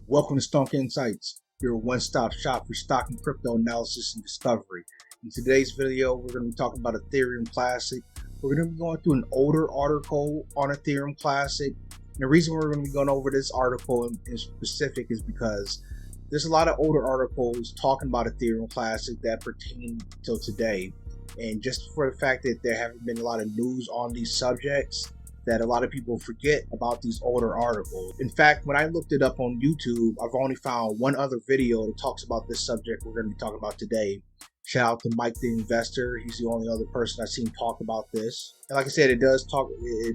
Welcome to Stonk Insights, your one-stop shop for stock and crypto analysis and discovery. In today's video, we're going to be talking about Ethereum Classic. We're going to be going through an older article on Ethereum Classic. And the reason we're going to be going over this article in specific is because there's a lot of older articles talking about Ethereum Classic that pertain till today. And just for the fact that there haven't been a lot of news on these subjects, that a lot of people forget about these older articles. In fact, when I looked it up on YouTube, I've only found one other video that talks about this subject we're going to be talking about today. Shout out to Mike the Investor. He's the only other person I've seen talk about this. And like I said, it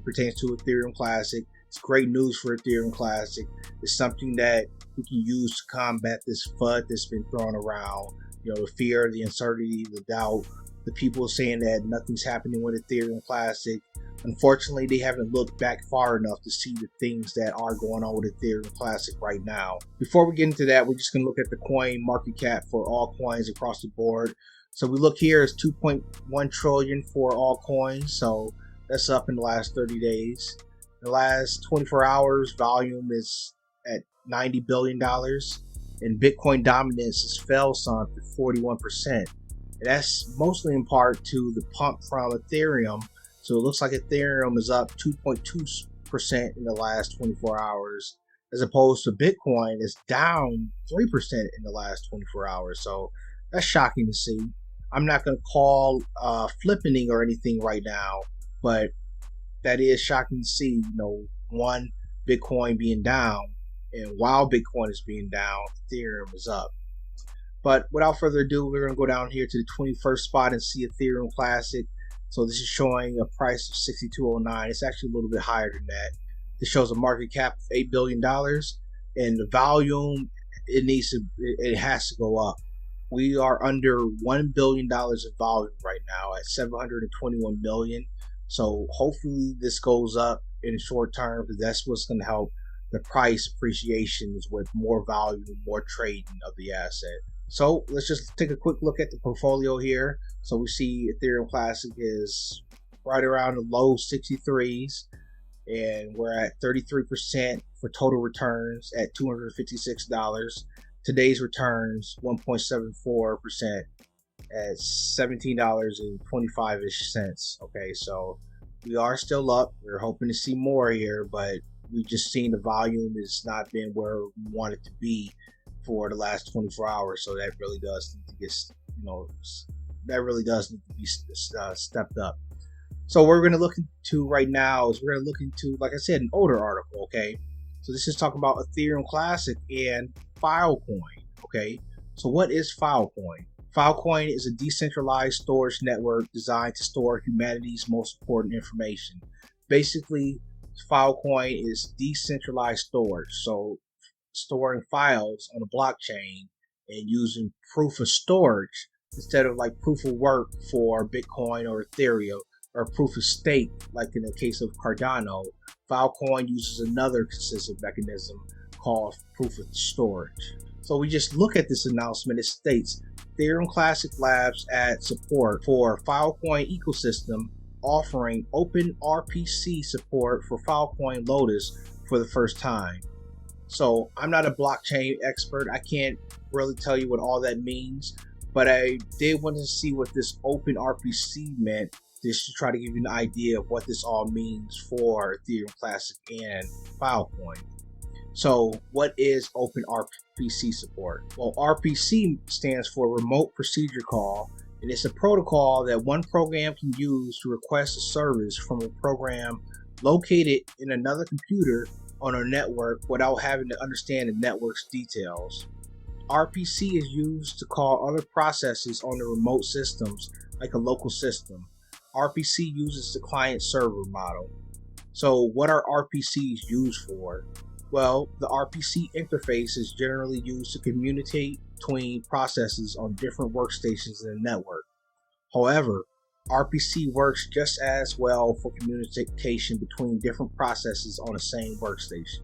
pertains to Ethereum Classic. It's great news for Ethereum Classic. It's something that we can use to combat this FUD that's been thrown around. You know, the fear, the uncertainty, the doubt, the people saying that nothing's happening with Ethereum Classic. Unfortunately, they haven't looked back far enough to see the things that are going on with Ethereum Classic right now. Before we get into that, we're just going to look at the coin market cap for all coins across the board. So we look here, it's 2.1 trillion for all coins. So that's up in the last 30 days. In the last 24 hours, volume is at $90 billion. And Bitcoin dominance has fell some to 41%. And that's mostly in part to the pump from Ethereum. So it looks like Ethereum is up 2.2% in the last 24 hours, as opposed to Bitcoin is down 3% in the last 24 hours. So that's shocking to see. I'm not going to call flippening or anything right now, but that is shocking to see. You know, one, Bitcoin being down, and while Bitcoin is being down, Ethereum is up. But without further ado, we're going to go down here to the 21st spot and see Ethereum Classic. So this is showing a price of $62.09. It's actually a little bit higher than that. This shows a market cap of $8 billion, and the volume, it has to go up. We are under $1 billion of volume right now at 721 million. So hopefully this goes up in the short term, because that's what's going to help the price appreciations with more volume, more trading of the asset. So let's just take a quick look at the portfolio here. So we see Ethereum Classic is right around the low 63s, and we're at 33% for total returns at $256. Today's returns 1.74% at $17.25-ish cents. Okay, so we are still up. We're hoping to see more here, but we just seen the volume is not been where we want it to be for the last 24 hours. So that really does need to get, stepped up. So what we're going to look into right now is we're going to look into, like I said, an older article. Okay, so this is talking about Ethereum Classic and Filecoin. Okay, so what is Filecoin? Filecoin is a decentralized storage network designed to store humanity's most important information. Basically, Filecoin is decentralized storage, so storing files on a blockchain and using proof of storage instead of like proof of work for Bitcoin or Ethereum, or proof of stake like in the case of Cardano. Filecoin uses another consistent mechanism called proof of storage. So we just look at this announcement. It states Ethereum Classic Labs adds support for Filecoin ecosystem, offering open RPC support for Filecoin Lotus for the first time. So I'm not a blockchain expert. I can't really tell you what all that means, but I did want to see what this open RPC meant, just to try to give you an idea of what this all means for Ethereum Classic and Filecoin. So what is open RPC support? Well, RPC stands for Remote Procedure Call, and it's a protocol that one program can use to request a service from a program located in another computer on a network without having to understand the network's details. RPC is used to call other processes on the remote systems like a local system. RPC uses the client-server model. So what are RPCs used for? Well, the RPC interface is generally used to communicate between processes on different workstations in the network. However, RPC works just as well for communication between different processes on the same workstation.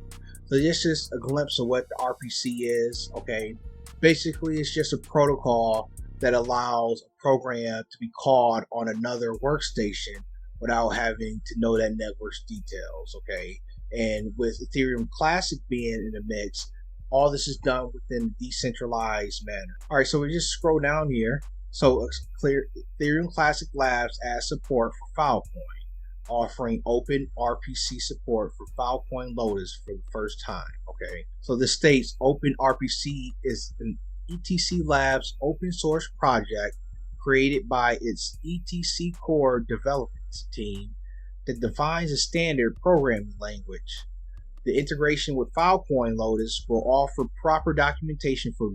So this is a glimpse of what the RPC is. Okay, basically it's just a protocol that allows a program to be called on another workstation without having to know that network's details. Okay, and with Ethereum Classic being in the mix, All this is done within a decentralized manner. All right, so we just scroll down here. So clear Ethereum Classic Labs adds support for Filecoin, offering open RPC support for Filecoin Lotus for the first time. Okay, so this states Open RPC is an ETC Labs open source project created by its ETC Core development team that defines a standard programming language. The integration with Filecoin Lotus will offer proper documentation for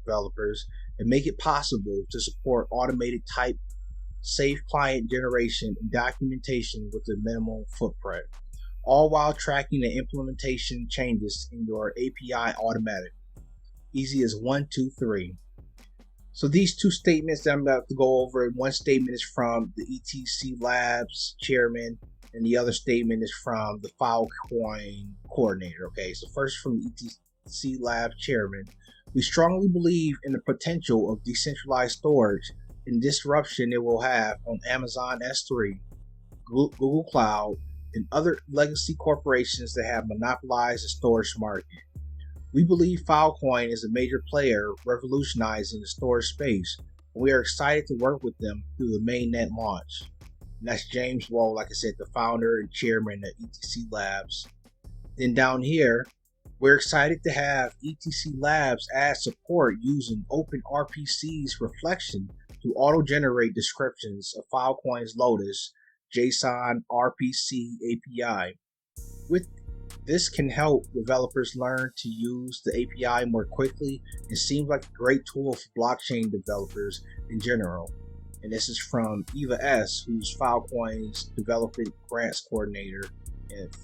developers and make it possible to support automated type safe client generation and documentation with a minimal footprint, all while tracking the implementation changes in your API automatically. Easy as 1, 2, 3. So these two statements that I'm about to go over, one statement is from the ETC Labs chairman, and the other statement is from the Filecoin coordinator. Okay, so first from the ETC Lab chairman, we strongly believe in the potential of decentralized storage and disruption it will have on Amazon S3, Google Cloud, and other legacy corporations that have monopolized the storage market. We believe Filecoin is a major player revolutionizing the storage space, and we are excited to work with them through the mainnet launch. And that's James Wohl, like I said, the founder and chairman of ETC Labs. Then down here, we're excited to have ETC Labs add support using OpenRPC's reflection to auto-generate descriptions of Filecoin's Lotus JSON RPC API. With this can help developers learn to use the API more quickly and seems like a great tool for blockchain developers in general. And this is from Eva S., who's Filecoin's development grants coordinator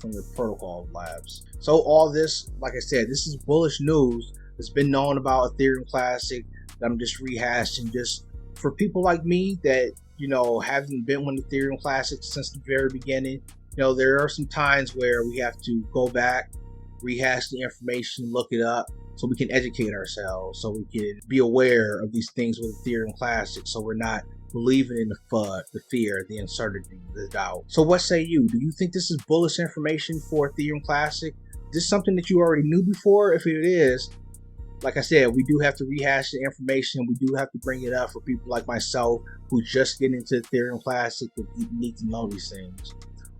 from the Protocol Labs. So all this, like I said, this is bullish news that's been known about Ethereum Classic that I'm just rehashing just for people like me that, haven't been with Ethereum Classic since the very beginning. There are some times where we have to go back, rehash the information, look it up, so we can educate ourselves, so we can be aware of these things with Ethereum Classic, so we're not believing in the FUD, the fear, the uncertainty, the doubt. So what say you? Do you think this is bullish information for Ethereum Classic? Is this something that you already knew before? If it is, like I said, we do have to rehash the information. We do have to bring it up for people like myself who just get into Ethereum Classic and need to know these things.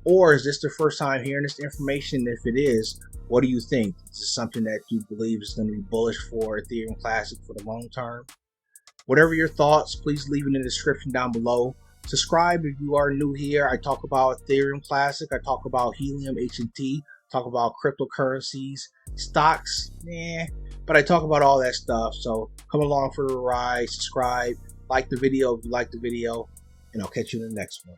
Or is this the first time hearing this information? If it is, what do you think? Is this something that you believe is going to be bullish for Ethereum Classic for the long term? Whatever your thoughts, please leave it in the description down below. Subscribe if you are new here. I talk about Ethereum Classic. I talk about Helium, HNT. Talk about cryptocurrencies, stocks, but I talk about all that stuff. So come along for the ride. Subscribe, like the video if you like the video, and I'll catch you in the next one.